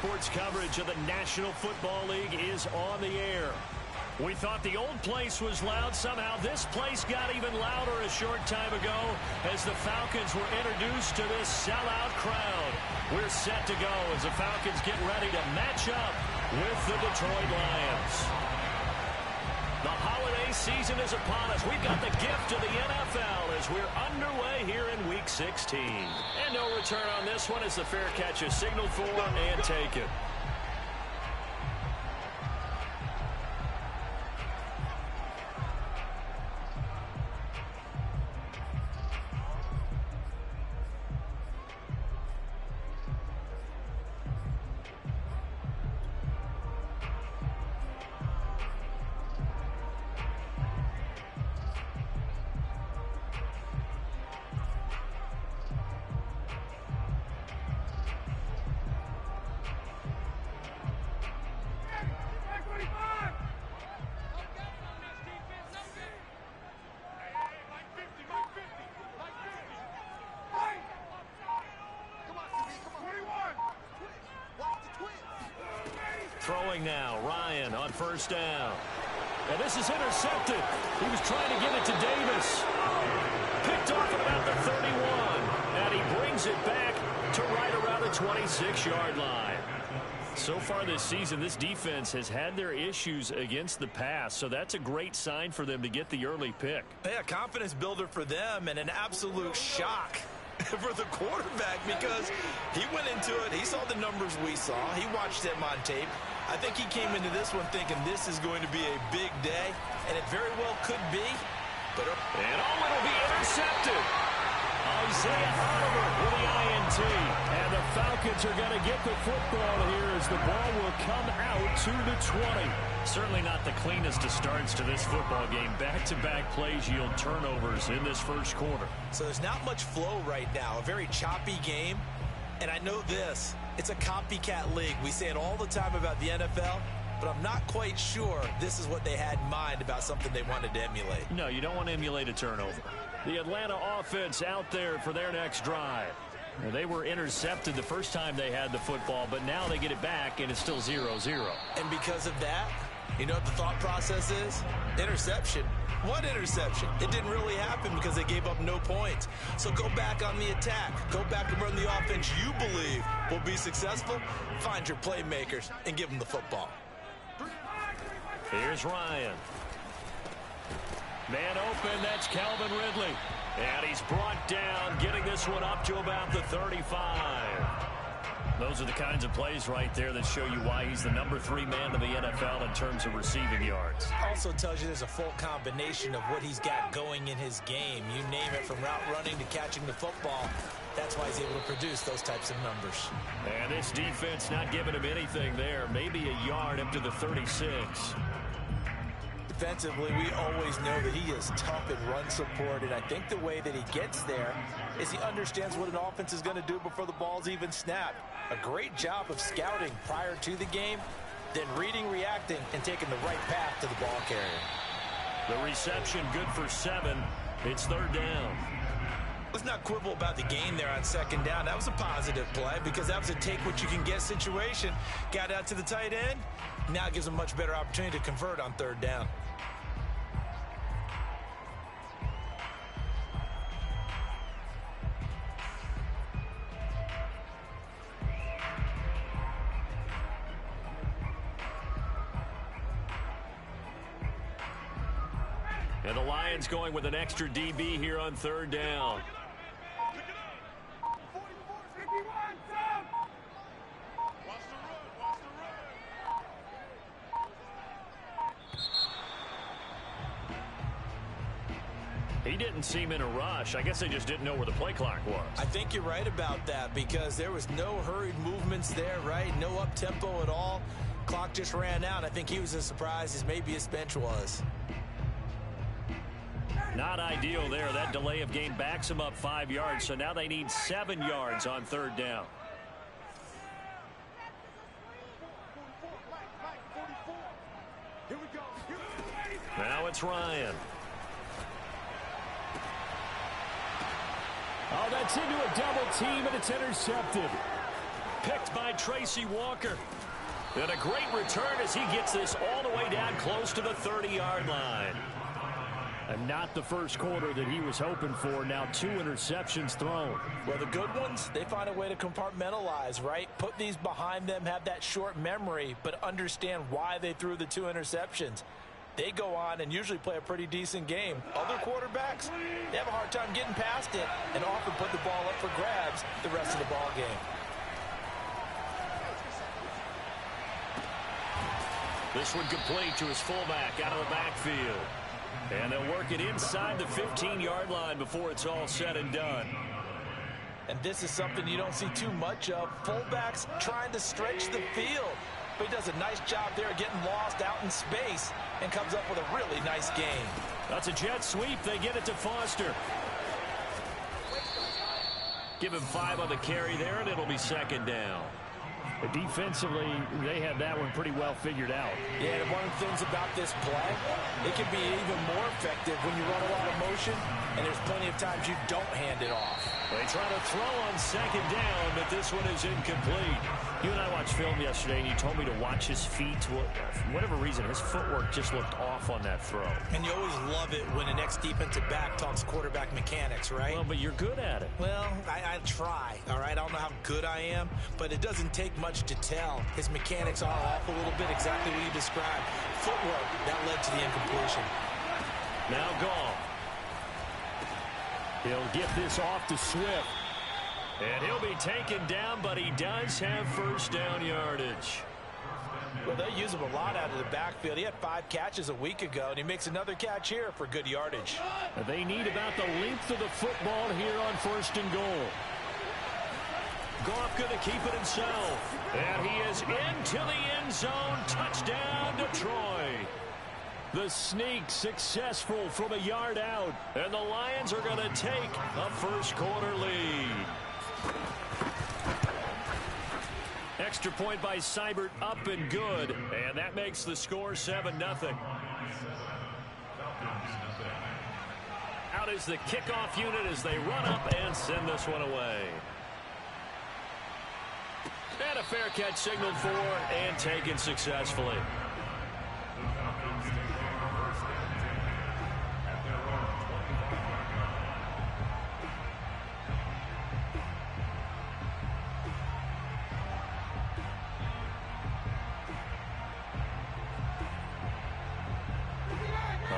Sports coverage of the National Football League is on the air. We thought the old place was loud. Somehow this place got even louder a short time ago as the Falcons were introduced to this sellout crowd. We're set to go as the Falcons get ready to match up with the Detroit Lions. The holiday season is upon us. We've got the gift of the NFL as we're underway here in Week 16. And no return on this one as the fair catch is signaled for and taken. Throwing now, Ryan on first down. And this is intercepted. He was trying to get it to Davis. Picked off at about the 31. And he brings it back to right around the 26-yard line. So far this season, this defense has had their issues against the pass, so that's a great sign for them to get the early pick. Yeah, confidence builder for them and an absolute shock for the quarterback because he went into it. He saw the numbers we saw. He watched them on tape. I think he came into this one thinking this is going to be a big day, and it very well could be. But it'll be intercepted. Isaiah Oliver with the INT. And the Falcons are going to get the football here as the ball will come out to the 20. Certainly not the cleanest of starts to this football game. Back-to-back plays yield turnovers in this first quarter. So there's not much flow right now. A very choppy game. And I know this. It's a copycat league. We say it all the time about the NFL. But I'm not quite sure this is what they had in mind about something they wanted to emulate. No, you don't want to emulate a turnover. The Atlanta offense out there for their next drive. They were intercepted the first time they had the football, but now they get it back, and it's still 0-0. And because of that, you know what the thought process is? Interception. What interception? It didn't really happen because they gave up no points. So go back on the attack. Go back and run the offense you believe will be successful. Find your playmakers and give them the football. Here's Ryan. Man open, that's Calvin Ridley. And he's brought down, getting this one up to about the 35. Those are the kinds of plays right there that show you why he's the number 3 man in the NFL in terms of receiving yards. Also tells you there's a full combination of what he's got going in his game. You name it, from route running to catching the football. That's why he's able to produce those types of numbers. And this defense not giving him anything there. Maybe a yard up to the 36. Defensively, we always know that he is tough in run support, and I think the way that he gets there is he understands what an offense is going to do before the ball's even snapped. A great job of scouting prior to the game, then reading, reacting, and taking the right path to the ball carrier. The reception good for 7. It's third down. Let's not quibble about the gain there on second down. That was a positive play because that was a take-what-you-can-get situation. Got out to the tight end. Now it gives them a much better opportunity to convert on third down. And the Lions going with an extra DB here on third down. He didn't seem in a rush. I guess they just didn't know where the play clock was. I think you're right about that because there was no hurried movements there, right? No up-tempo at all. Clock just ran out. I think he was as surprised as maybe his bench was. Not ideal there. That delay of game backs them up 5 yards, so now they need 7 yards on third down. Now it's Ryan. Oh, that's into a double team, and it's intercepted. picked by Tracy Walker. And a great return as he gets this all the way down close to the 30-yard line. And not the first quarter that he was hoping for. Now 2 interceptions thrown. Well, the good ones, they find a way to compartmentalize, right? Put these behind them, have that short memory, but understand why they threw the 2 interceptions. They go on and usually play a pretty decent game. Other quarterbacks, they have a hard time getting past it and often put the ball up for grabs the rest of the ball game. This one complete to his fullback out of the backfield. And they'll work it inside the 15-yard line before it's all said and done. And this is something you don't see too much of. Fullbacks trying to stretch the field. But he does a nice job there getting lost out in space and comes up with a really nice game. That's a jet sweep. They get it to Foster. Give him 5 on the carry there, and it'll be second down. Defensively, they had that one pretty well figured out. Yeah, and one of the things about this play, it can be even more effective when you run a lot of motion, and there's plenty of times you don't hand it off. They try to throw on second down, but this one is incomplete. You and I watched film yesterday, and you told me to watch his feet. For whatever reason, his footwork just looked off on that throw. And you always love it when the next defensive back talks quarterback mechanics, right? Well, but you're good at it. Well, I try, all right? I don't know how good I am, but it doesn't take much to tell. His mechanics are off a little bit, exactly what you described. Footwork, that led to the incompletion. Now Goff. He'll get this off to Swift. And he'll be taken down, but he does have first down yardage. Well, they use him a lot out of the backfield. He had 5 catches a week ago, and he makes another catch here for good yardage. They need about the length of the football here on first and goal. Goff going to keep it himself. And he is into the end zone. Touchdown, Detroit. The sneak successful from a yard out. And the Lions are going to take a first quarter lead. Extra point by Seibert, up and good. And that makes the score 7-0. Out is the kickoff unit as they run up and send this one away. And a fair catch signaled for and taken successfully.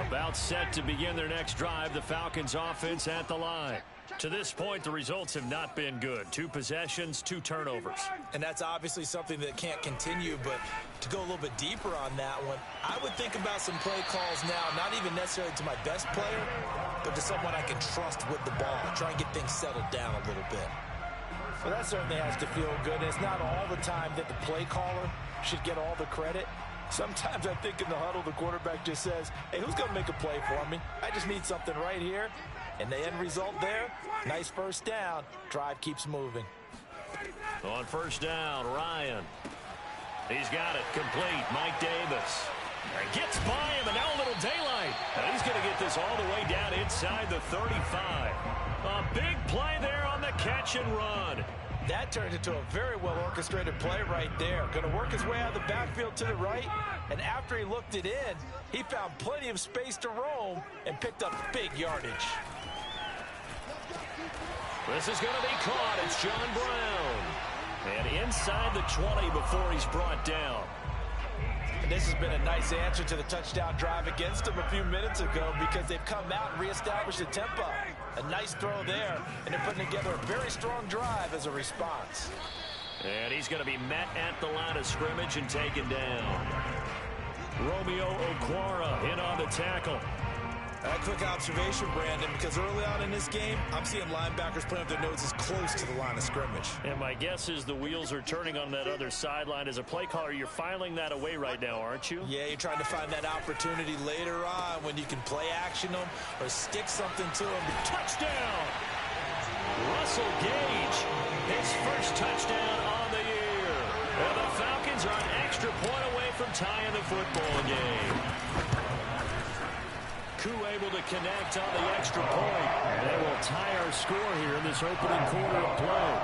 About set to begin their next drive, the Falcons offense at the line. To this point, the results have not been good. 2 possessions, 2 turnovers. And that's obviously something that can't continue, but to go a little bit deeper on that one, I would think about some play calls now, not even necessarily to my best player, but to someone I can trust with the ball. Try and get things settled down a little bit. Well, that certainly has to feel good. And it's not all the time that the play caller should get all the credit. Sometimes I think in the huddle, the quarterback just says, hey, who's going to make a play for me? I just need something right here. And the end result there, nice first down. Drive keeps moving. On first down, Ryan. He's got it complete. Mike Davis. And gets by him, and now a little daylight. And he's going to get this all the way down inside the 35. A big play there on the catch and run. That turned into a very well-orchestrated play right there. Going to work his way out of the backfield to the right, and after he looked it in, he found plenty of space to roam and picked up big yardage. This is going to be caught. It's John Brown. And inside the 20 before he's brought down. And this has been a nice answer to the touchdown drive against them a few minutes ago because they've come out and reestablished the tempo. A nice throw there, and they're putting together a very strong drive as a response. And he's going to be met at the line of scrimmage and taken down. Romeo Okwara in on the tackle. A quick observation, Brandon, because early on in this game, I'm seeing linebackers putting up their noses close to the line of scrimmage. And my guess is the wheels are turning on that other sideline. As a play caller, you're filing that away right now, aren't you? Yeah, you're trying to find that opportunity later on when you can play action them or stick something to them. Touchdown! Russell Gage, his first touchdown on the year. And the Falcons are an extra point away from tying the football game. Koo able to connect on the extra point. They will tie our score here in this opening quarter of play.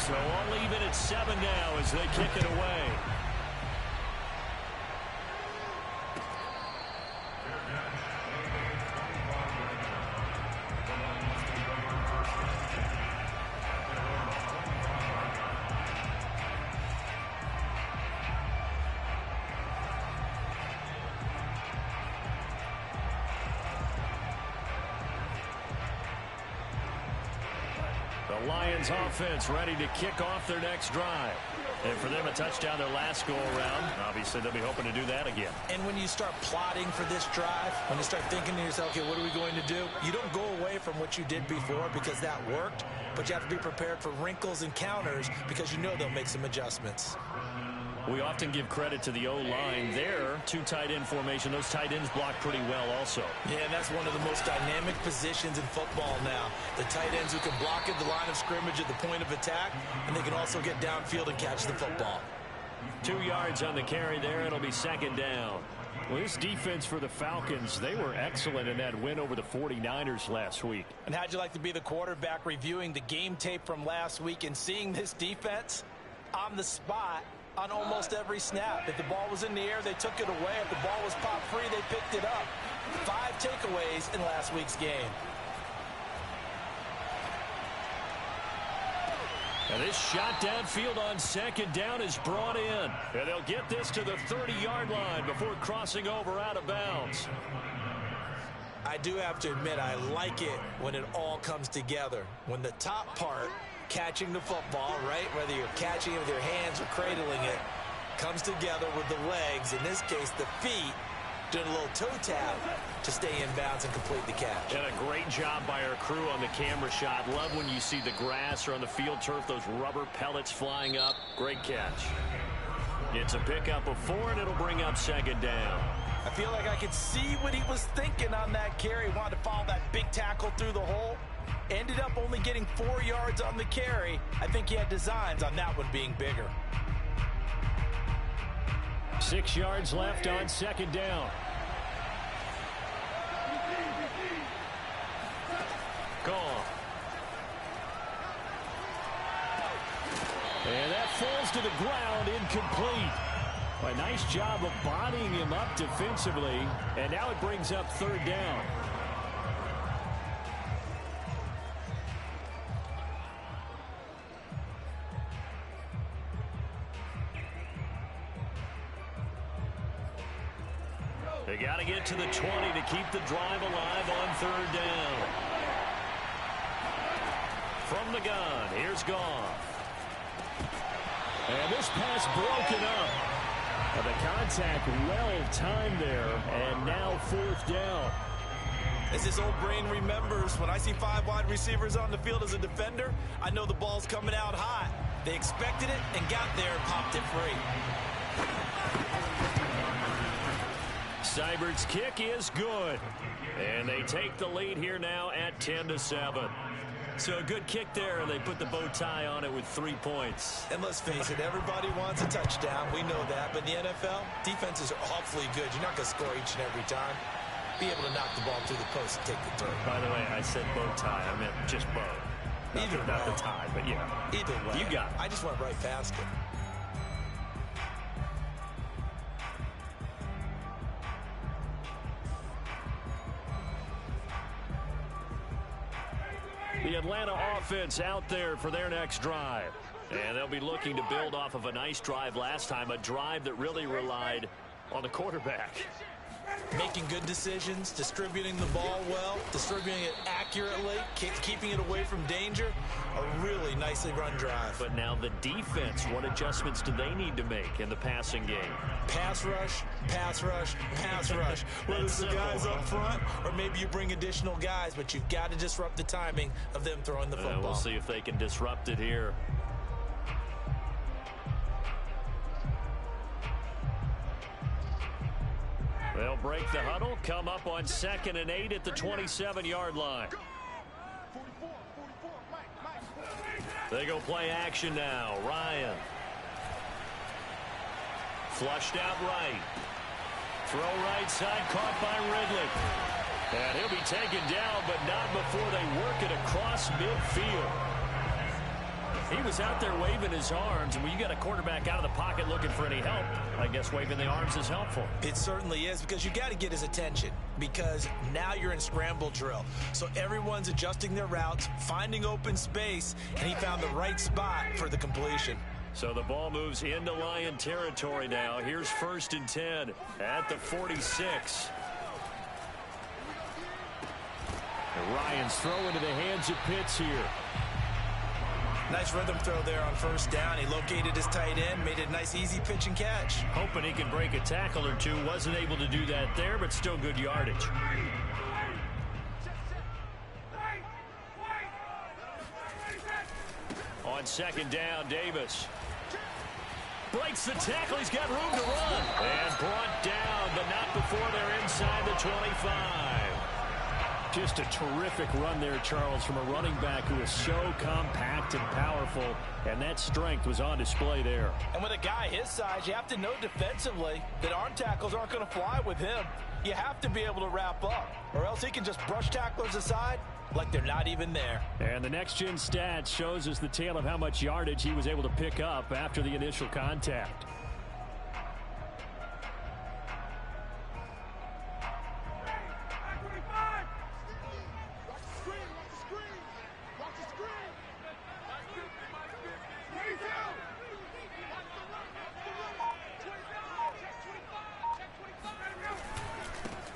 So all even at 7 now as they kick it away. The Lions offense ready to kick off their next drive. And for them, a touchdown their last go-around. Obviously, they'll be hoping to do that again. And when you start plotting for this drive, when you start thinking to yourself, okay, what are we going to do? You don't go away from what you did before because that worked, but you have to be prepared for wrinkles and counters because you know they'll make some adjustments. We often give credit to the O-line there. 2 tight end formation. Those tight ends block pretty well also. Yeah, and that's one of the most dynamic positions in football now. The tight ends who can block at the line of scrimmage at the point of attack, and they can also get downfield and catch the football. 2 yards on the carry there. It'll be 2nd down. Well, this defense for the Falcons, they were excellent in that win over the 49ers last week. And how'd you like to be the quarterback reviewing the game tape from last week and seeing this defense on the spot on almost every snap? If the ball was in the air, they took it away. If the ball was popped free, they picked it up. 5 takeaways in last week's game. And this shot downfield on 2nd down is brought in. And they'll get this to the 30-yard line before crossing over out of bounds. I do have to admit, I like it when it all comes together. When the top part, catching the football, right, whether you're catching it with your hands or cradling it, comes together with the legs, in this case the feet, doing a little toe tap to stay in bounds and complete the catch. And a great job by our crew on the camera shot. Love when you see the grass or on the field turf, those rubber pellets flying up. Great catch. It's a pickup of 4, and it'll bring up 2nd down. I feel like I could see what he was thinking on that carry. Wanted to follow that big tackle through the hole. Ended up only getting 4 yards on the carry. I think he had designs on that one being bigger. 6 yards left on 2nd down. Gone. And that falls to the ground, incomplete. A nice job of bodying him up defensively. And now it brings up 3rd down. They got to get to the 20 to keep the drive alive on 3rd down. From the gun, here's Goff. And this pass broken up. The contact well timed there, and now 4th down. As his old brain remembers, when I see 5 wide receivers on the field as a defender, I know the ball's coming out hot. They expected it and got there and popped it free. Seibert's kick is good. And they take the lead here now at 10-7. So a good kick there, and they put the bow tie on it with 3 points. And let's face it, everybody wants a touchdown. We know that. But in the NFL, defenses are awfully good. You're not going to score each and every time. Be able to knock the ball through the post and take the turn. By the way, I said bow tie. I meant just bow. Not the tie, but yeah. Either way. You got it. I just went right past it. The Atlanta offense out there for their next drive. And they'll be looking to build off of a nice drive last time, a drive that really relied on the quarterback. Making good decisions, distributing the ball well, distributing it accurately, keeping it away from danger. A really nicely run drive. But now the defense, what adjustments do they need to make in the passing game? Pass rush, pass rush, pass rush. Whether it's the guys up front or maybe you bring additional guys, but you've got to disrupt the timing of them throwing the football. We'll see if they can disrupt it here. They'll break the huddle, come up on 2nd and 8 at the 27-yard line. They go play action now. Ryan. Flushed out right. Throw right side, caught by Ridley. And he'll be taken down, but not before they work it across midfield. He was out there waving his arms, and when you got a quarterback out of the pocket looking for any help, I guess waving the arms is helpful. It certainly is, because you got to get his attention, because now you're in scramble drill. So everyone's adjusting their routes, finding open space, and he found the right spot for the completion. So the ball moves into Lion territory now. Here's 1st and 10 at the 46. And Ryan's throw into the hands of Pitts here. Nice rhythm throw there on 1st down. He located his tight end, made it a nice easy pitch and catch. Hoping he can break a tackle or two. Wasn't able to do that there, but still good yardage. On 2nd down, Davis breaks the tackle. He's got room to run. And brought down, but not before they're inside the 25. Just a terrific run there, Charles, from a running back who is so compact and powerful, and that strength was on display there. And with a guy his size, you have to know defensively that arm tackles aren't going to fly with him. You have to be able to wrap up, or else he can just brush tacklers aside like they're not even there. And the next-gen stats shows us the tale of how much yardage he was able to pick up after the initial contact.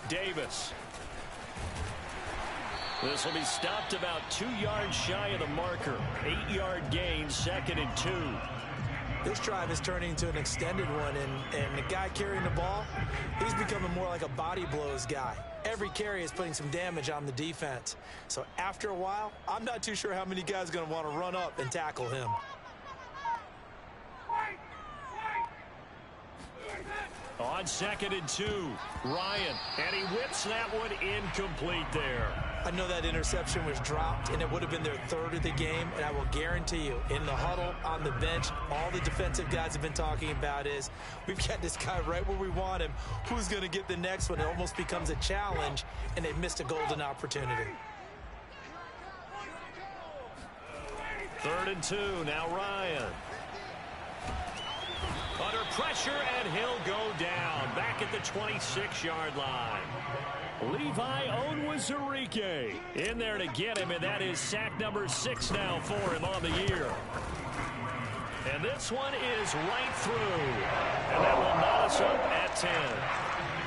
Davis. This will be stopped about 2 yards shy of the marker. 8-yard gain, 2nd and 2. This drive is turning into an extended one, and the guy carrying the ball, he's becoming more like a body blows guy. Every carry is putting some damage on the defense. So after a while, I'm not too sure how many guys are going to want to run up and tackle him. On 2nd and 2, Ryan, and he whips that one incomplete there. I know that interception was dropped, and it would have been their 3rd of the game, and I will guarantee you, in the huddle, on the bench, all the defensive guys have been talking about is, we've got this guy right where we want him. Who's going to get the next one? It almost becomes a challenge, and they've missed a golden opportunity. 3rd and 2, now Ryan. Under pressure, and he'll go down. Back at the 26-yard line. Levi Onwuzurike in there to get him, and that is sack number 6 now for him on the year. And this one is right through. And that will knot us up at 10.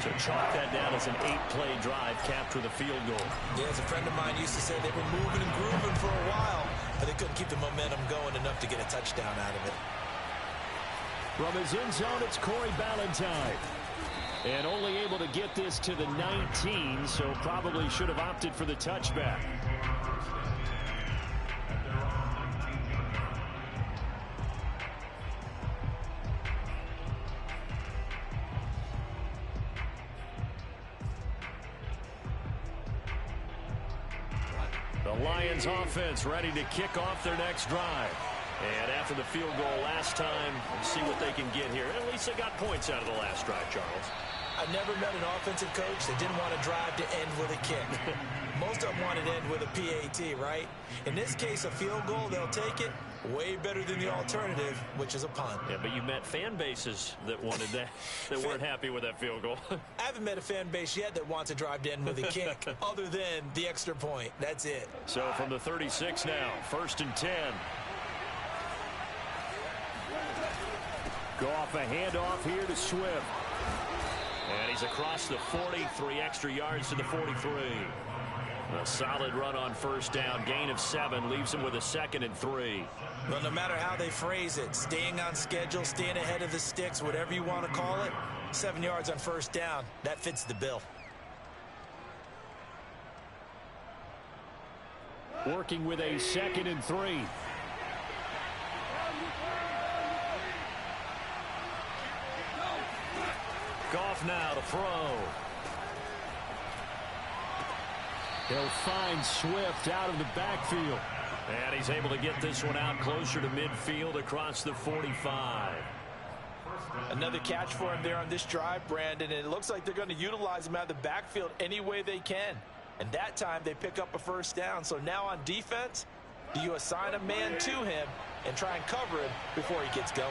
So chalk that down as an 8-play drive, capture the field goal. Yeah, as a friend of mine used to say, they were moving and grooving for a while, but they couldn't keep the momentum going enough to get a touchdown out of it. From his end zone, it's Corey Ballantyne. And only able to get this to the 19, so probably should have opted for the touchback. The Lions offense ready to kick off their next drive. And after the field goal last time, we'll see what they can get here. At least they got points out of the last drive, Charles. I've never met an offensive coach that didn't want to drive to end with a kick. Most of them wanted to end with a PAT, right? In this case, a field goal, they'll take it. Way better than the alternative, which is a punt. Yeah, but you met fan bases that wanted that, that weren't happy with that field goal. I haven't met a fan base yet that wants to drive to end with a kick, other than the extra point. That's it. So from the 36 now, 1st and 10. Go off a handoff here to Swift. And he's across the 40, 3 extra yards to the 43. A solid run on 1st down, gain of 7, leaves him with a 2nd and 3. Well, no matter how they phrase it, staying on schedule, staying ahead of the sticks, whatever you want to call it, 7 yards on 1st down, that fits the bill. Working with a 2nd and 3. Goff now to throw. He'll find Swift out of the backfield. And he's able to get this one out closer to midfield across the 45. Another catch for him there on this drive, Brandon, and it looks like they're going to utilize him out of the backfield any way they can. And that time they pick up a 1st down. So now on defense, Do you assign a man to him and try and cover him before he gets going?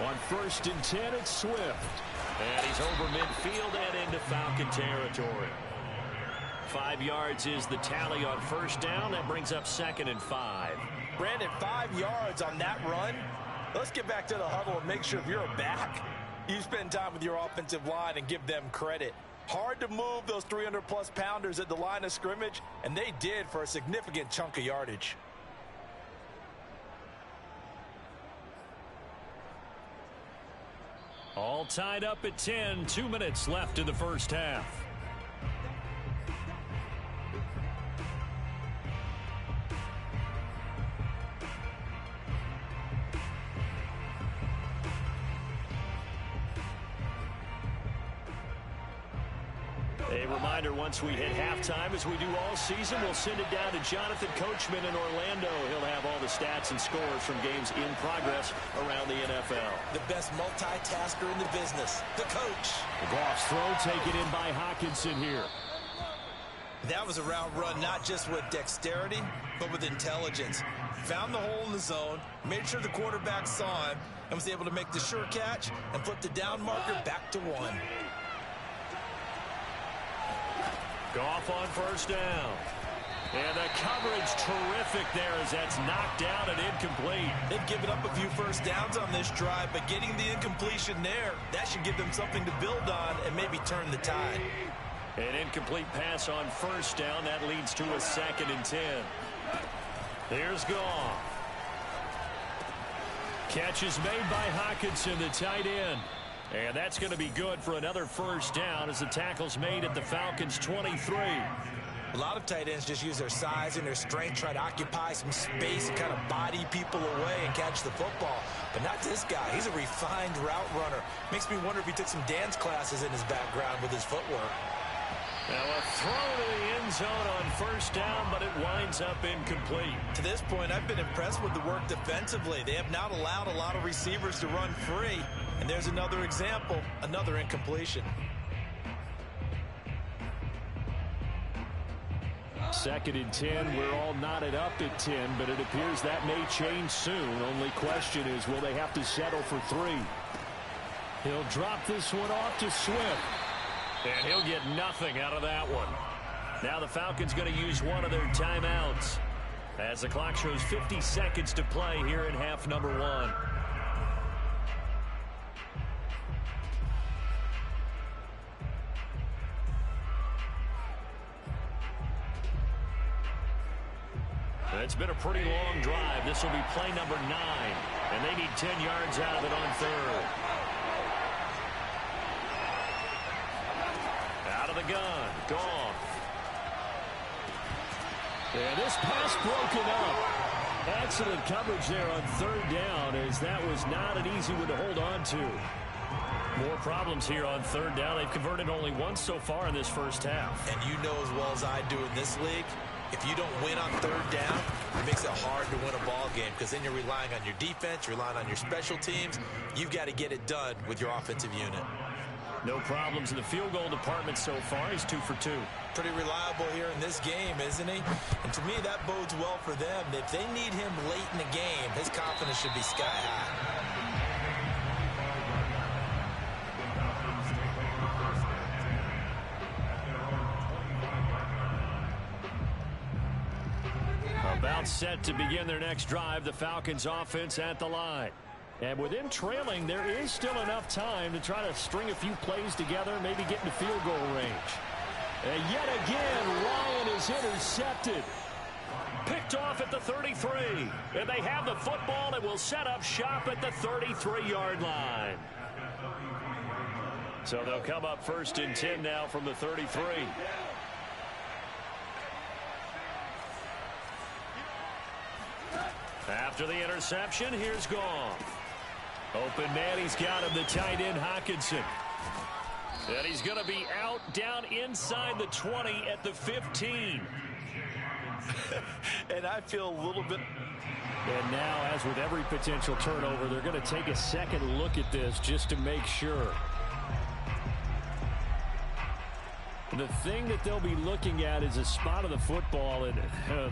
On 1st and 10, it's Swift. And he's over midfield and into Falcon territory. 5 yards is the tally on 1st down. That brings up 2nd and 5. Brandon, 5 yards on that run. Let's get back to the huddle and make sure if you're a back, you spend time with your offensive line and give them credit. Hard to move those 300-plus pounders at the line of scrimmage, and they did for a significant chunk of yardage. All tied up at 10. 2 minutes left in the first half. A reminder, once we hit halftime, as we do all season, we'll send it down to Jonathan Coachman in Orlando. He'll have all the stats and scores from games in progress around the NFL. The best multitasker in the business, the coach. The Goff's throw taken in by Hockenson here. That was a route run not just with dexterity, but with intelligence. Found the hole in the zone, made sure the quarterback saw him, and was able to make the sure catch and flip the down marker back to 1. Goff on 1st down. And the coverage terrific there as that's knocked down and incomplete. They've given up a few first downs on this drive, but getting the incompletion there, that should give them something to build on and maybe turn the tide. An incomplete pass on 1st down. That leads to a 2nd and 10. Here's Goff. Catch is made by Hockenson, the tight end. And that's going to be good for another 1st down as the tackle's made at the Falcons' 23. A lot of tight ends just use their size and their strength, try to occupy some space and kind of body people away and catch the football. But not this guy. He's a refined route runner. Makes me wonder if he took some dance classes in his background with his footwork. Now a throw to the end zone on 1st down, but it winds up incomplete. To this point, I've been impressed with the work defensively. They have not allowed a lot of receivers to run free. And there's another example, another incompletion. 2nd and 10. We're all knotted up at 10, but it appears that may change soon. Only question is, will they have to settle for 3? He'll drop this one off to Swift. And he'll get nothing out of that one. Now the Falcons going to use one of their timeouts as the clock shows 50 seconds to play here in half number 1. It's been a pretty long drive. This will be play number 9. And they need 10 yards out of it on 3rd. Out of the gun. Goff. And this pass broken up. Excellent coverage there on 3rd down, as that was not an easy one to hold on to. More problems here on 3rd down. They've converted only once so far in this first half. And you know as well as I do in this league, if you don't win on 3rd down, it makes it hard to win a ball game, because then you're relying on your defense, you're relying on your special teams. You've got to get it done with your offensive unit. No problems in the field goal department so far. He's 2 for 2. Pretty reliable here in this game, isn't he? And to me, that bodes well for them. If they need him late in the game, his confidence should be sky high. About set to begin their next drive, the Falcons offense at the line. And with them trailing, there is still enough time to try to string a few plays together, maybe get into field goal range. And yet again, Ryan is intercepted. Picked off at the 33. And they have the football and will set up shop at the 33-yard line. So they'll come up 1st and 10 now from the 33. After the interception, here's Goff. Open man, he's got him, the tight end Hockenson. And he's going to be out down inside the 20 at the 15. And I feel a little bit... And now, as with every potential turnover, they're going to take a second look at this just to make sure. The thing that they'll be looking at is a spot of the football, and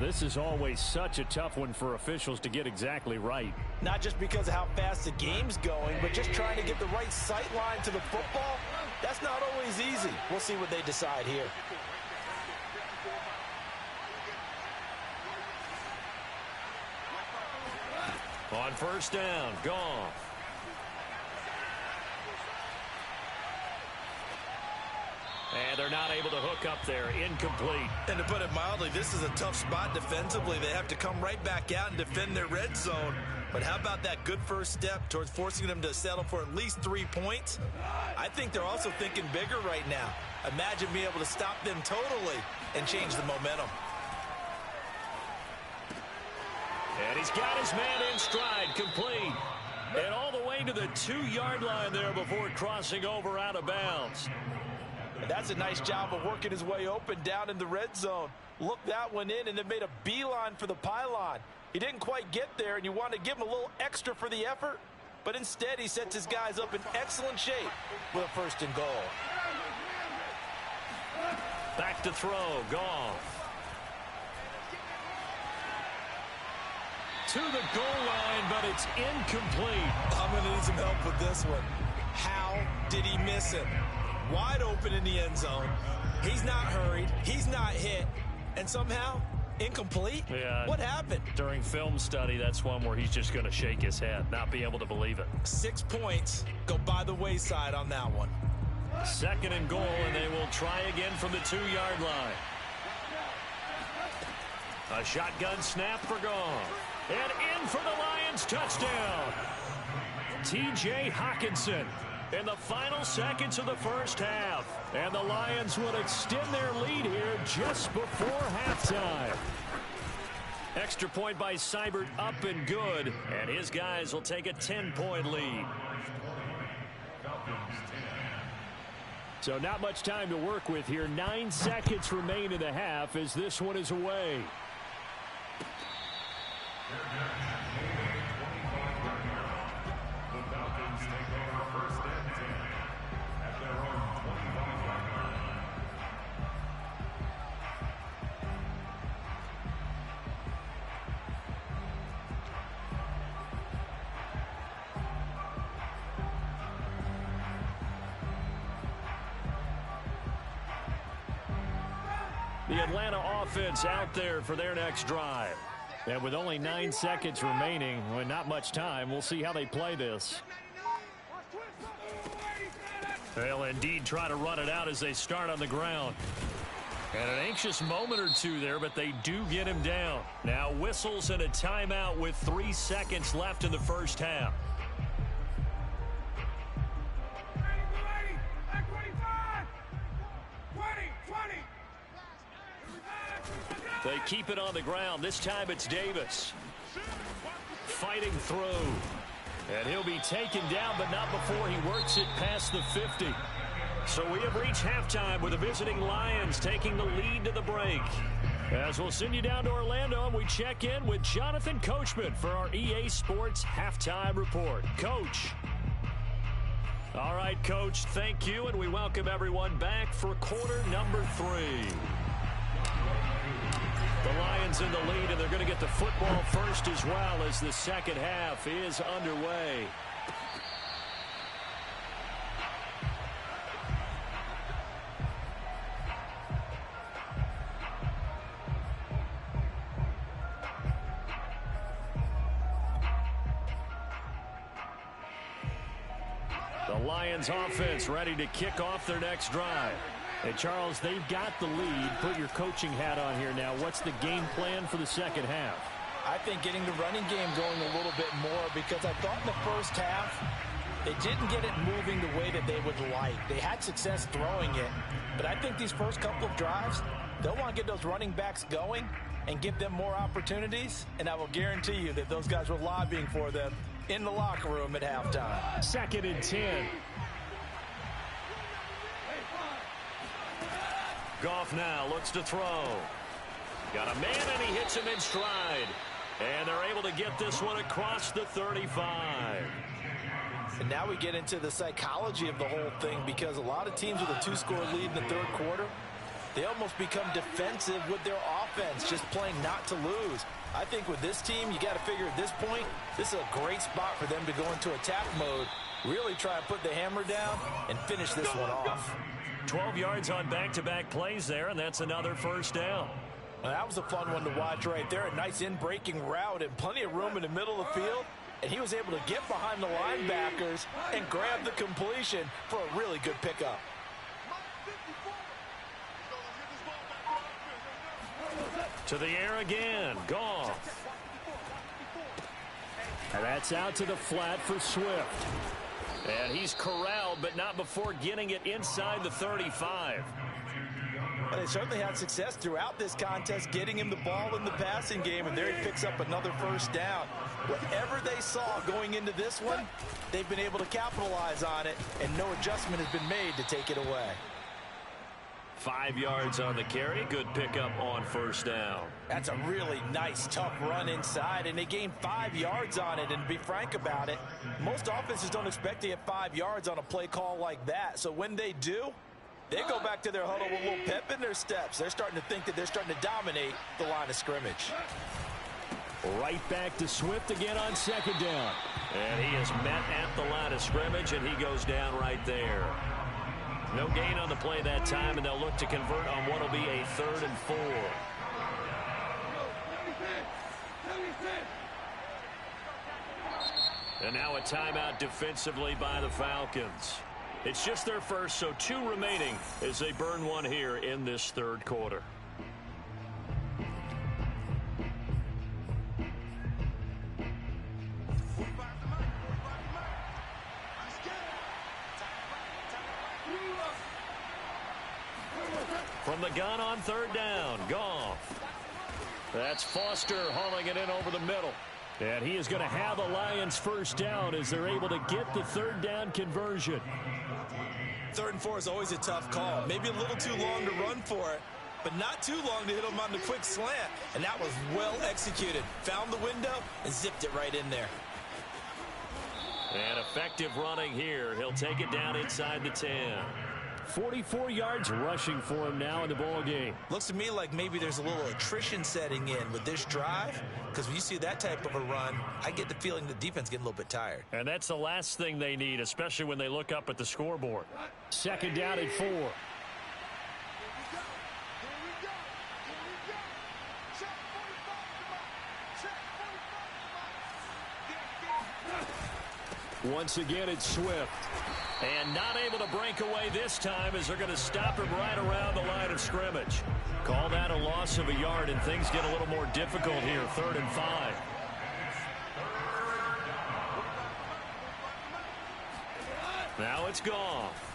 this is always such a tough one for officials to get exactly right. Not just because of how fast the game's going, but just trying to get the right sight line to the football. That's not always easy. We'll see what they decide here. On first down, Goff. And they're not able to hook up there. Incomplete. And to put it mildly, this is a tough spot defensively. They have to come right back out and defend their red zone. But how about that good first step towards forcing them to settle for at least 3 points? I think they're also thinking bigger right now. Imagine being able to stop them totally and change the momentum. And he's got his man in stride, complete. And all the way to the 2-yard line there before crossing over out of bounds. And that's a nice job of working his way open down in the red zone. Looked that one in and then made a beeline for the pylon. He didn't quite get there, and you want to give him a little extra for the effort. But instead, he sets his guys up in excellent shape with a first and goal. Back to throw, Goff. To the goal line, but it's incomplete. I'm going to need some help with this one. How did he miss him? Wide open in the end zone. He's not hurried. He's not hit. And somehow, incomplete? Yeah. What happened? During film study, that's one where he's just going to shake his head, not be able to believe it. 6 points go by the wayside on that one. Second and goal, and they will try again from the 2-yard line. A shotgun snap for Goff. And in for the Lions, touchdown. T.J. Hockenson in the final seconds of the first half. And the Lions would extend their lead here just before halftime. Extra point by Seibert up and good. And his guys will take a 10-point lead. So not much time to work with here. 9 seconds remain in the half as this one is away. The Atlanta offense out there for their next drive. And with only 9 seconds remaining, with not much time, we'll see how they play this. They'll indeed try to run it out as they start on the ground. And an anxious moment or two there, but they do get him down. Now whistles and a timeout with 3 seconds left in the first half. They keep it on the ground. This time it's Davis. Fighting through. And he'll be taken down, but not before he works it past the 50. So we have reached halftime with the visiting Lions taking the lead to the break. As we'll send you down to Orlando, and we check in with Jonathan Coachman for our EA Sports Halftime Report. Coach. All right, Coach, thank you, and we welcome everyone back for quarter number 3. The Lions in the lead, and they're going to get the football first as well as the second half is underway. The Lions offense ready to kick off their next drive. And, Charles, they've got the lead. Put your coaching hat on here now. What's the game plan for the second half? I think getting the running game going a little bit more, because I thought in the first half they didn't get it moving the way that they would like. They had success throwing it, but I think these first couple of drives, they'll want to get those running backs going and give them more opportunities, and I will guarantee you that those guys were lobbying for them in the locker room at halftime. Second and 10. Goff now looks to throw. Got a man, and he hits him in stride. And they're able to get this one across the 35. And now we get into the psychology of the whole thing, because a lot of teams with a 2-score lead in the third quarter, They almost become defensive with their offense, just playing not to lose. I think with this team, you got to figure at this point, this is a great spot for them to go into attack mode, really try and put the hammer down and finish this one off. 12 yards on back-to-back plays there, and that's another first down. Well, that was a fun one to watch right there. A nice in-breaking route and plenty of room in the middle of the field. And he was able to get behind the linebackers and grab the completion for a really good pickup. To the air again. Goff. And that's out to the flat for Swift. And he's corralled, but not before getting it inside the 35. And they certainly had success throughout this contest, getting him the ball in the passing game, and there he picks up another first down. Whatever they saw going into this one, they've been able to capitalize on it, and no adjustment has been made to take it away. 5 yards on the carry. Good pickup on first down. That's a really nice, tough run inside, and they gained 5 yards on it. And to be frank about it, most offenses don't expect to get 5 yards on a play call like that. So when they do, they go back to their huddle with a little pep in their steps. They're starting to think that they're starting to dominate the line of scrimmage. Right back to Swift again on second down. And he is met at the line of scrimmage, and he goes down right there. No gain on the play that time, and they'll look to convert on what will be a 3rd and 4. And now a timeout defensively by the Falcons. It's just their first, so 2 remaining as they burn one here in this 3rd quarter. From the gun on 3rd down, Goff. That's Foster hauling it in over the middle. And he is going to have the Lions first down as they're able to get the 3rd down conversion. 3rd and 4 is always a tough call. Maybe a little too long to run for it, but not too long to hit him on the quick slant. And that was well executed. Found the window and zipped it right in there. And effective running here. He'll take it down inside the 10. 44 yards rushing for him now in the ball game. Looks to me like maybe there's a little attrition setting in with this drive, because when you see that type of a run, I get the feeling the defense getting a little bit tired. And that's the last thing they need, especially when they look up at the scoreboard. 2nd down and 4. Once again, it's Swift. And not able to break away this time as they're going to stop him right around the line of scrimmage. Call that a loss of a yard, and things get a little more difficult here. 3rd and 5. Now it's Goff.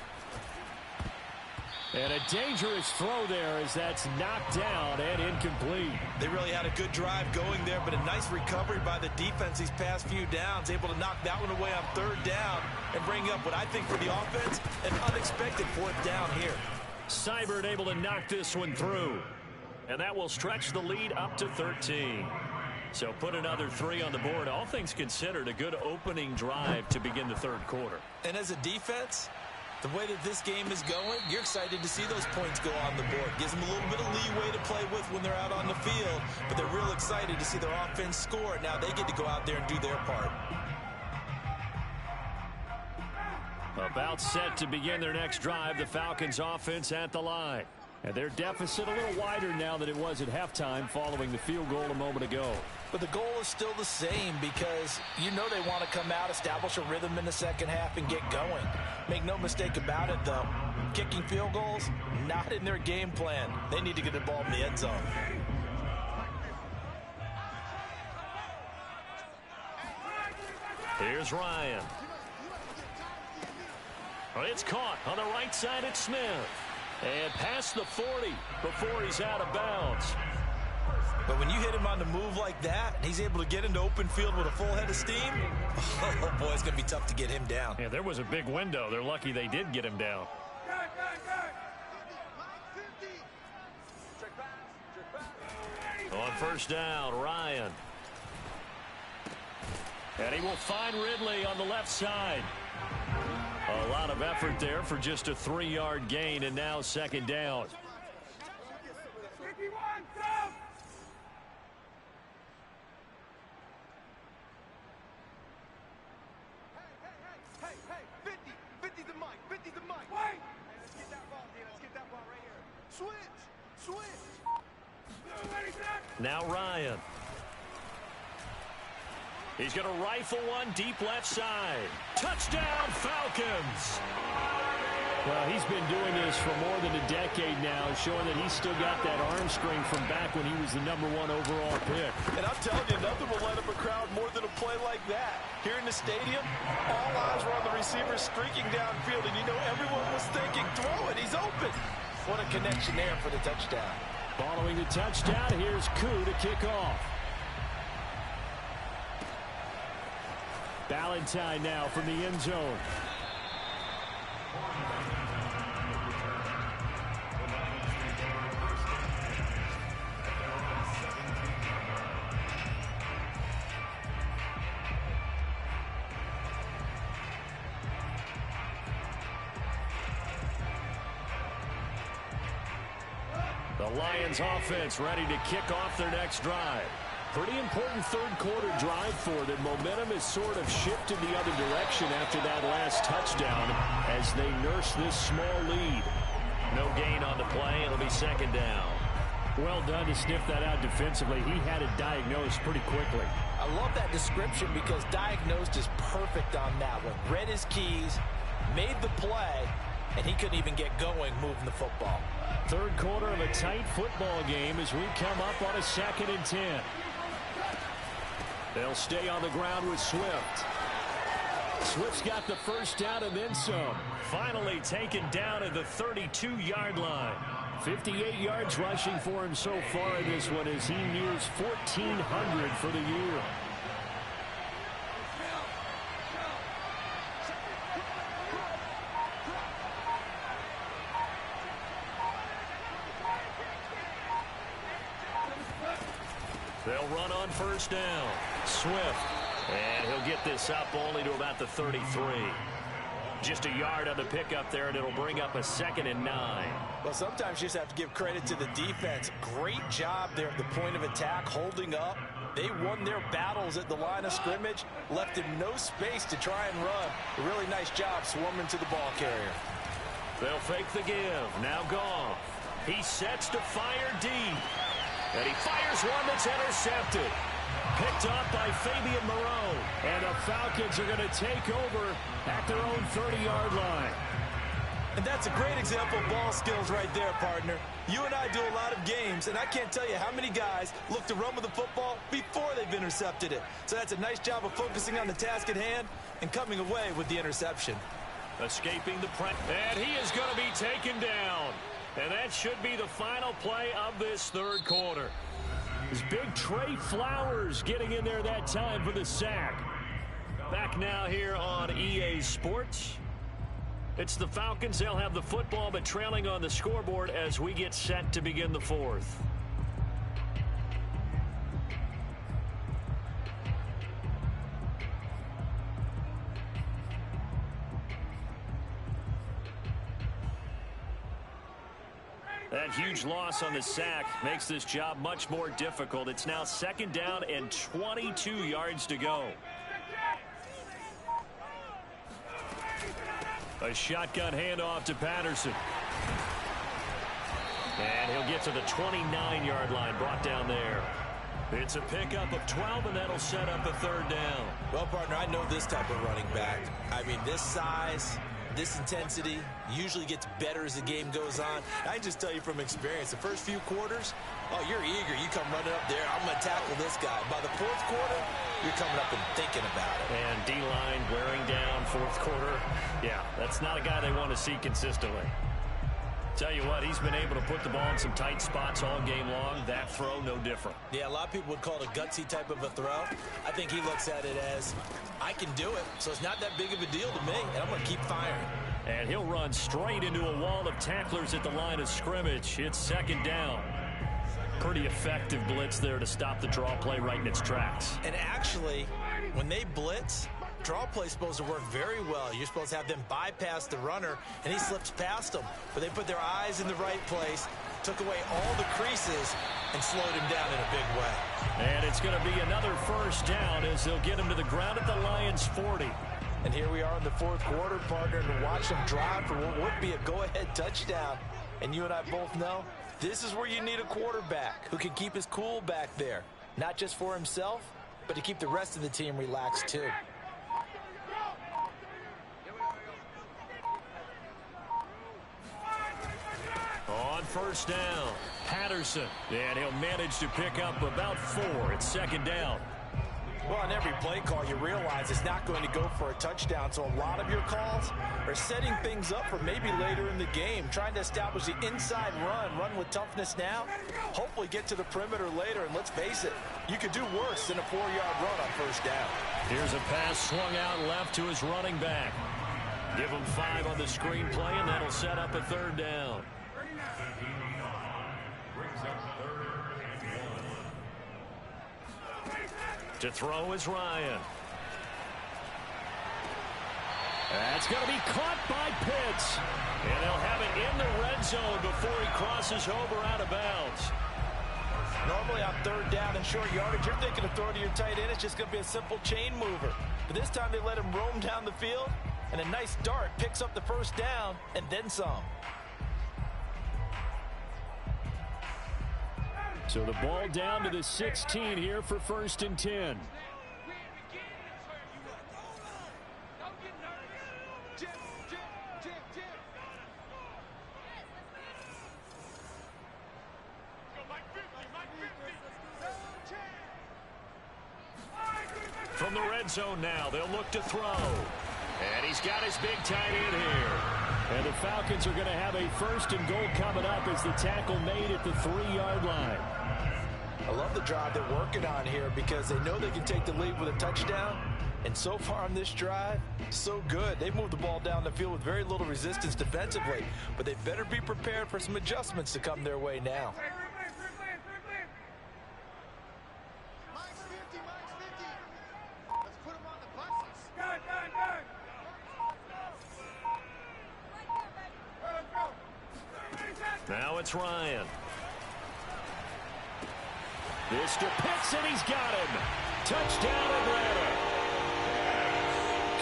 And a dangerous throw there as that's knocked down and incomplete. They really had a good drive going there, but a nice recovery by the defense these past few downs, able to knock that one away on 3rd down and bring up what I think for the offense, an unexpected 4th down here. Seibert able to knock this one through. And that will stretch the lead up to 13. So put another 3 on the board. All things considered, a good opening drive to begin the 3rd quarter. And as a defense, the way that this game is going, you're excited to see those points go on the board. Gives them a little bit of leeway to play with when they're out on the field, but they're real excited to see their offense score. Now they get to go out there and do their part. About set to begin their next drive, the Falcons offense at the line. And their deficit a little wider now than it was at halftime following the field goal a moment ago. But the goal is still the same, because you know they want to come out, establish a rhythm in the second half, and get going. Make no mistake about it, though. Kicking field goals, not in their game plan. They need to get the ball in the end zone. Here's Ryan. Well, it's caught on the right side at Smith. And past the 40 before he's out of bounds. But when you hit him on the move like that, he's able to get into open field with a full head of steam, oh boy, it's going to be tough to get him down. Yeah, there was a big window. They're lucky they did get him down. On first down, Ryan. And he will find Ridley on the left side. A lot of effort there for just a 3-yard gain, and now 2nd down. Now Ryan. He's going to rifle one deep left side. Touchdown, Falcons! Well, he's been doing this for more than a decade now, showing that he's still got that arm strength from back when he was the #1 overall pick. And I'm telling you, nothing will light up a crowd more than a play like that. Here in the stadium, all eyes were on the receiver streaking downfield, and you know everyone was thinking, throw it, he's open. What a connection there for the touchdown. Following the touchdown, here's Koo to kick off. Ballantyne now from the end zone. The Lions offense ready to kick off their next drive. Pretty important third quarter drive for them. Momentum has sort of shifted the other direction after that last touchdown as they nurse this small lead. No gain on the play. It'll be second down. Well done to sniff that out defensively. He had it diagnosed pretty quickly. I love that description because diagnosed is perfect on that one. Read his keys, made the play, and he couldn't even get going moving the football. Third quarter of a tight football game as we come up on a 2nd and 10. They'll stay on the ground with Swift. Swift's got the first down and then some. Finally taken down at the 32-yard line. 58 yards rushing for him so far in this one as he nears 1,400 for the year. They'll run on first down. Swift. And he'll get this up only to about the 33. Just a yard on the pickup there, and it'll bring up a 2nd and 9. Well, sometimes you just have to give credit to the defense. Great job there at the point of attack, holding up. They won their battles at the line of scrimmage, left him no space to try and run. A really nice job swarming to the ball carrier. They'll fake the give. Now Goff. He sets to fire deep. And he fires one that's intercepted. Picked up by Fabian Moreau. And the Falcons are going to take over at their own 30-yard line. And that's a great example of ball skills right there, partner. You and I do a lot of games, and I can't tell you how many guys look to run with the football before they've intercepted it. So that's a nice job of focusing on the task at hand and coming away with the interception. Escaping the press. And he is going to be taken down. And that should be the final play of this third quarter. It's big Trey Flowers getting in there that time for the sack. Back now here on EA Sports. It's the Falcons. They'll have the football, but trailing on the scoreboard as we get set to begin the fourth. That huge loss on the sack makes this job much more difficult. It's now 2nd down and 22 yards to go. A shotgun handoff to Patterson. And he'll get to the 29-yard line, brought down there. It's a pickup of 12, and that'll set up a 3rd down. Well, partner, I know this type of running back. I mean, this size, this intensity usually gets better as the game goes on. I can just tell you from experience, the first few quarters, oh, you're eager. You come running up there. I'm going to tackle this guy. By the 4th quarter, you're coming up and thinking about it. And D-line wearing down 4th quarter. Yeah, that's not a guy they want to see consistently. Tell you what, he's been able to put the ball in some tight spots all game long. That throw, no different. Yeah, a lot of people would call it a gutsy type of a throw. I think he looks at it as, I can do it, so it's not that big of a deal to me, and I'm going to keep firing. And he'll run straight into a wall of tacklers at the line of scrimmage. It's 2nd down. Pretty effective blitz there to stop the draw play right in its tracks. And actually, when they blitz, draw play is supposed to work very well. You're supposed to have them bypass the runner, and he slips past them. But they put their eyes in the right place, took away all the creases, and slowed him down in a big way. And it's going to be another 1st down as they'll get him to the ground at the Lions' 40. And here we are in the 4th quarter, partner, to watch them drive for what would be a go-ahead touchdown. And you and I both know This is where you need a quarterback who can keep his cool back there. Not just for himself, but to keep the rest of the team relaxed too. On first down, Patterson. And he'll manage to pick up about 4. It's second down. Well, on every play call, you realize it's not going to go for a touchdown, so a lot of your calls are setting things up for maybe later in the game, trying to establish the inside run with toughness now, hopefully get to the perimeter later, and let's face it, you could do worse than a 4-yard run on first down. Here's a pass swung out left to his running back. Give him 5 on the screenplay, and that'll set up a third down. To throw is Ryan. That's going to be caught by Pitts. And they'll have it in the red zone before he crosses over out of bounds. Normally on third down and short yardage, you're thinking of throwing to your tight end. It's just going to be a simple chain mover. But this time they let him roam down the field, and a nice dart picks up the first down and then some. So the ball down to the 16 here for 1st and 10. From the red zone now, they'll look to throw. And he's got his big tight end here. And the Falcons are going to have a 1st and goal coming up as the tackle made at the 3-yard line. I love the drive they're working on here because they know they can take the lead with a touchdown. And so far on this drive, so good. They've moved the ball down the field with very little resistance defensively. But they better be prepared for some adjustments to come their way now. Now it's Ryan. This to Pitts, and he's got him. Touchdown Atlanta.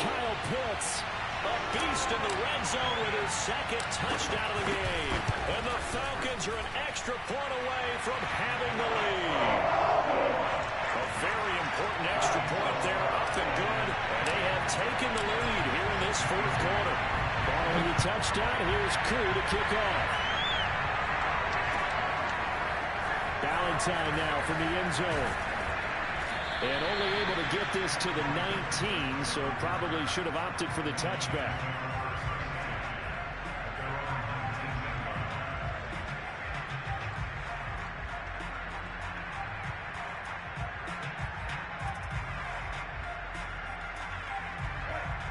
Kyle Pitts, a beast in the red zone with his 2nd touchdown of the game. And the Falcons are an extra point away from having the lead. A very important extra point there, up and good. And they have taken the lead here in this 4th quarter. Following the touchdown, here's Koo to kick off. Valentine now from the end zone. And only able to get this to the 19, so probably should have opted for the touchback.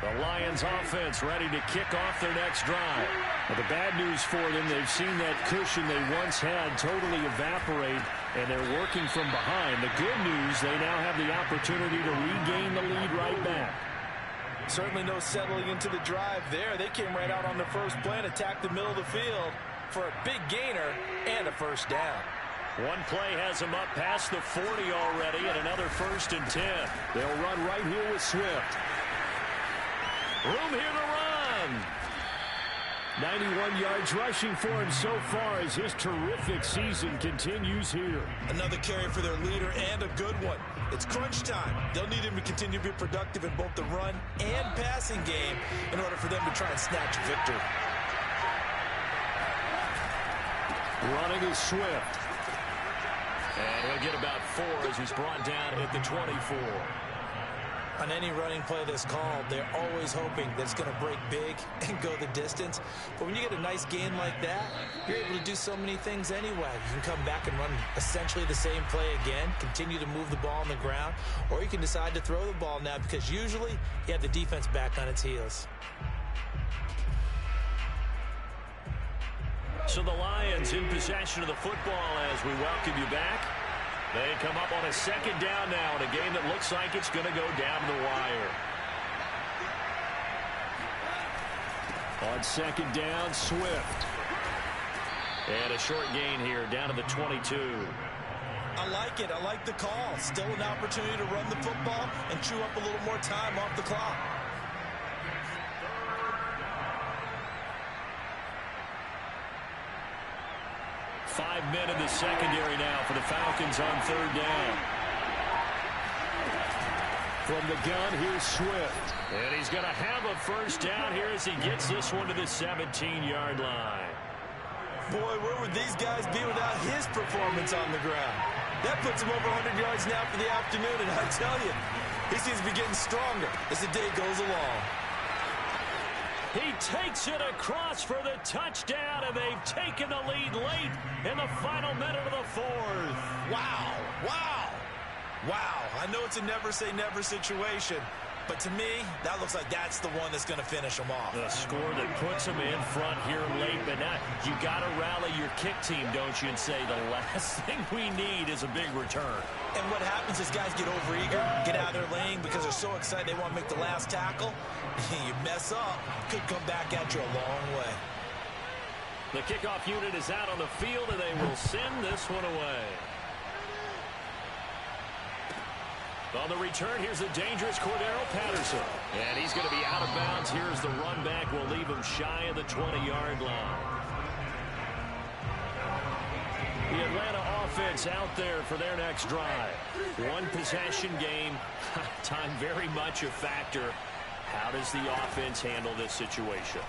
The Lions offense ready to kick off their next drive. But the bad news for them, they've seen that cushion they once had totally evaporate, and they're working from behind. The good news, they now have the opportunity to regain the lead right back. Certainly no settling into the drive there. They came right out on the first play and attacked the middle of the field for a big gainer and a first down. One play has them up past the 40 already, and another 1st and 10. They'll run right here with Swift. Room here to run. 91 yards rushing for him so far as his terrific season continues here. Another carry for their leader and a good one. It's crunch time. They'll need him to continue to be productive in both the run and passing game in order for them to try and snatch a victory. Running is Swift. And he'll get about 4 as he's brought down at the 24. On any running play that's called, they're always hoping that it's going to break big and go the distance. But when you get a nice gain like that, you're able to do so many things anyway. You can come back and run essentially the same play again, continue to move the ball on the ground, or you can decide to throw the ball now because usually you have the defense back on its heels. So the Lions in possession of the football as we welcome you back. They come up on a 2nd down now in a game that looks like it's going to go down the wire. On 2nd down, Swift. And a short gain here down to the 22. I like it. I like the call. Still an opportunity to run the football and chew up a little more time off the clock. men in the secondary now for the Falcons on third down. From the gun, here's Swift. And he's going to have a first down here as he gets this one to the 17-yard line. Boy, where would these guys be without his performance on the ground? That puts him over 100 yards now for the afternoon, and I tell you, he seems to be getting stronger as the day goes along. He takes it across for the touchdown, and they've taken the lead late in the final minute of the fourth. Wow, wow, wow. I know it's a never-say-never situation, but to me, that looks like that's the one that's going to finish them off. The score that puts them in front here late, but now you got to rally your kick team, don't you, and say the last thing we need is a big return. And what happens is guys get overeager, get out of their lane because they're so excited they want to make the last tackle. You mess up, could come back at you a long way. The kickoff unit is out on the field, and they will send this one away. On the return, here's the dangerous Cordero Patterson. And he's going to be out of bounds. Here's the run back. We'll leave him shy of the 20-yard line. The Atlanta offense out there for their next drive. One possession game. Time very much a factor. How does the offense handle this situation?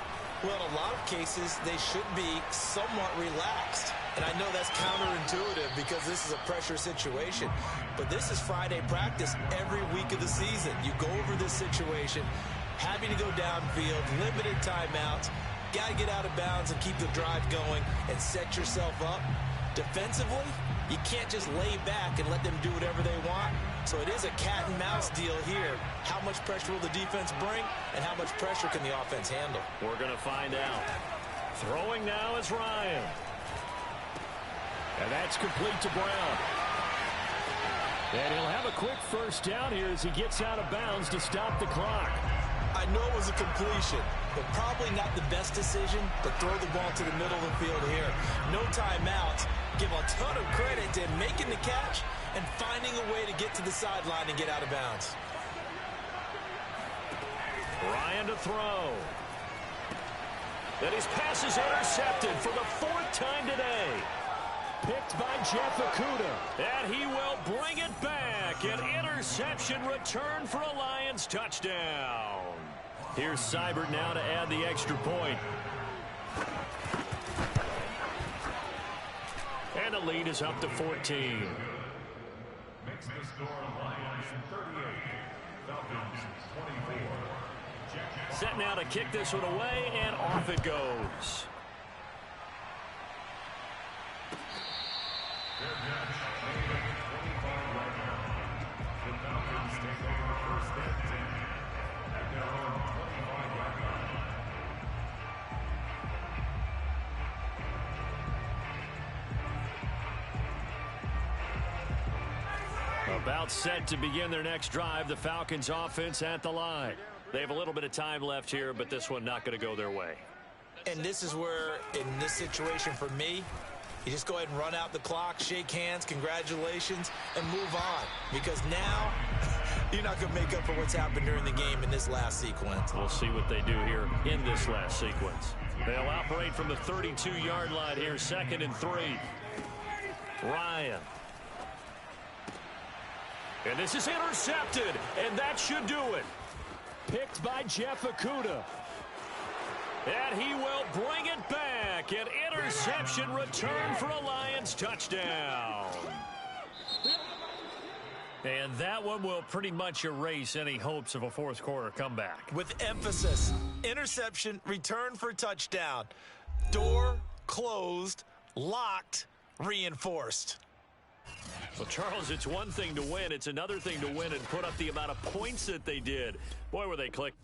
Well, in a lot of cases, they should be somewhat relaxed. And I know that's counterintuitive because this is a pressure situation. But this is Friday practice every week of the season. You go over this situation, having to go downfield, limited timeouts, got to get out of bounds and keep the drive going and set yourself up. Defensively, you can't just lay back and let them do whatever they want. So it is a cat and mouse deal here. How much pressure will the defense bring and how much pressure can the offense handle? We're going to find out. Throwing now is Ryan. And that's complete to Brown. And he'll have a quick first down here as he gets out of bounds to stop the clock. I know it was a completion, but probably not the best decision to throw the ball to the middle of the field here. No timeouts. Give a ton of credit to him making the catch and finding a way to get to the sideline and get out of bounds. Ryan to throw. And his pass is intercepted for the fourth time today. Picked by Jeff Okudah. And he will bring it back. An interception return for a Lions touchdown. Here's Seibert now to add the extra point. And the lead is up to 14. Makes the score Lions 38, Falcons 24. Set now to kick this one away, and off it goes. Their catch made at the 25-yard line. The Falcons take over first and 10 at their own 25-yard line. About set to begin their next drive. The Falcons offense at the line. They have a little bit of time left here, but this one not going to go their way. And this is where, in this situation for me, you just go ahead and run out the clock, shake hands, congratulations, and move on. Because now, you're not going to make up for what's happened during the game in this last sequence. We'll see what they do here in this last sequence. They'll operate from the 32-yard line here, 2nd and 3. Ryan. And this is intercepted, and that should do it. Picked by Jeff Okudah. And he will bring it back. An interception return for a Lions touchdown. And that one will pretty much erase any hopes of a fourth quarter comeback. With emphasis, interception, return for touchdown. Door closed, locked, reinforced. Well, Charles, it's one thing to win. It's another thing to win and put up the amount of points that they did. Boy, were they clicked.